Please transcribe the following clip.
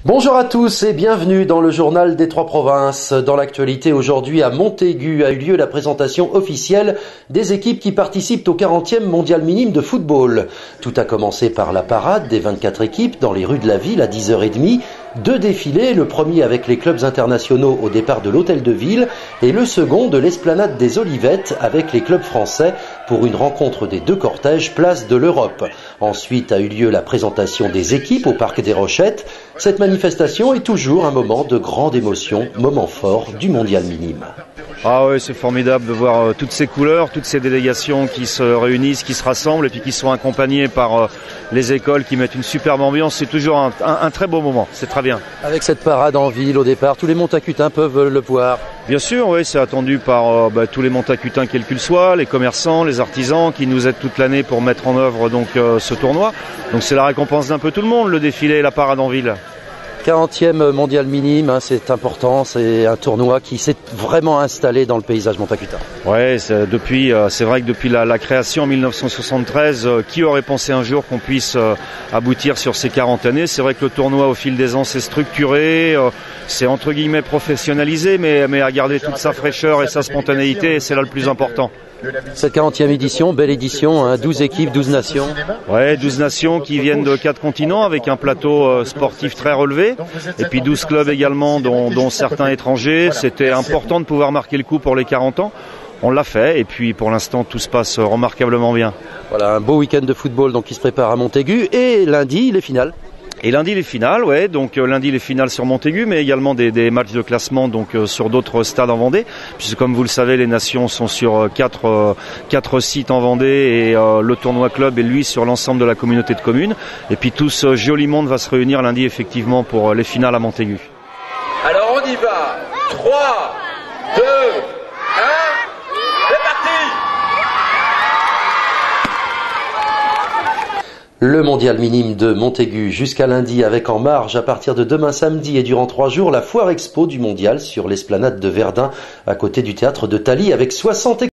Bonjour à tous et bienvenue dans le journal des Trois Provinces. Dans l'actualité aujourd'hui à Montaigu a eu lieu la présentation officielle des équipes qui participent au 40e mondial minime de football. Tout a commencé par la parade des 24 équipes dans les rues de la ville à 10h30. Deux défilés, le premier avec les clubs internationaux au départ de l'hôtel de ville et le second de l'esplanade des Olivettes avec les clubs français pour une rencontre des deux cortèges place de l'Europe. Ensuite a eu lieu la présentation des équipes au Parc des Rochettes. Cette manifestation est toujours un moment de grande émotion, moment fort du mondial minime. Ah ouais, c'est formidable de voir toutes ces couleurs, toutes ces délégations qui se réunissent, qui se rassemblent et puis qui sont accompagnées par les écoles qui mettent une superbe ambiance. C'est toujours un très beau moment, c'est très bien. Avec cette parade en ville au départ, tous les Montacutains peuvent le voir. Bien sûr, oui, c'est attendu par tous les Montacutains quels qu'ils soient, les commerçants, les artisans qui nous aident toute l'année pour mettre en œuvre donc ce tournoi. Donc c'est la récompense d'un peu tout le monde, le défilé et la parade en ville. 40e mondial minime, c'est important, c'est un tournoi qui s'est vraiment installé dans le paysage montacutain. Ouais, c'est vrai que depuis la création en 1973, qui aurait pensé un jour qu'on puisse aboutir sur ces 40 années. C'est vrai que le tournoi au fil des ans s'est structuré, c'est entre guillemets professionnalisé, mais a gardé toute sa fraîcheur et sa spontanéité, et c'est là le plus important. Cette 40e édition, belle édition, 12 équipes, 12 nations. Ouais, 12 nations qui viennent de 4 continents avec un plateau sportif très relevé. Et puis 12 clubs également, dont certains étrangers. C'était important de pouvoir marquer le coup pour les 40 ans. On l'a fait et puis pour l'instant tout se passe remarquablement bien. Voilà, un beau week-end de football donc, qui se prépare à Montaigu et lundi les finales. Et lundi les finales, ouais, donc lundi les finales sur Montaigu, mais également des matchs de classement donc sur d'autres stades en Vendée, puisque comme vous le savez, les nations sont sur quatre sites en Vendée et le tournoi club est lui sur l'ensemble de la communauté de communes. Et puis tout ce joli monde va se réunir lundi effectivement pour les finales à Montaigu. Alors on y va. 3, 2, 1, c'est parti. Le mondial minime de Montaigu jusqu'à lundi avec en marge à partir de demain samedi et durant 3 jours la foire expo du mondial sur l'esplanade de Verdun à côté du théâtre de Thaly avec 60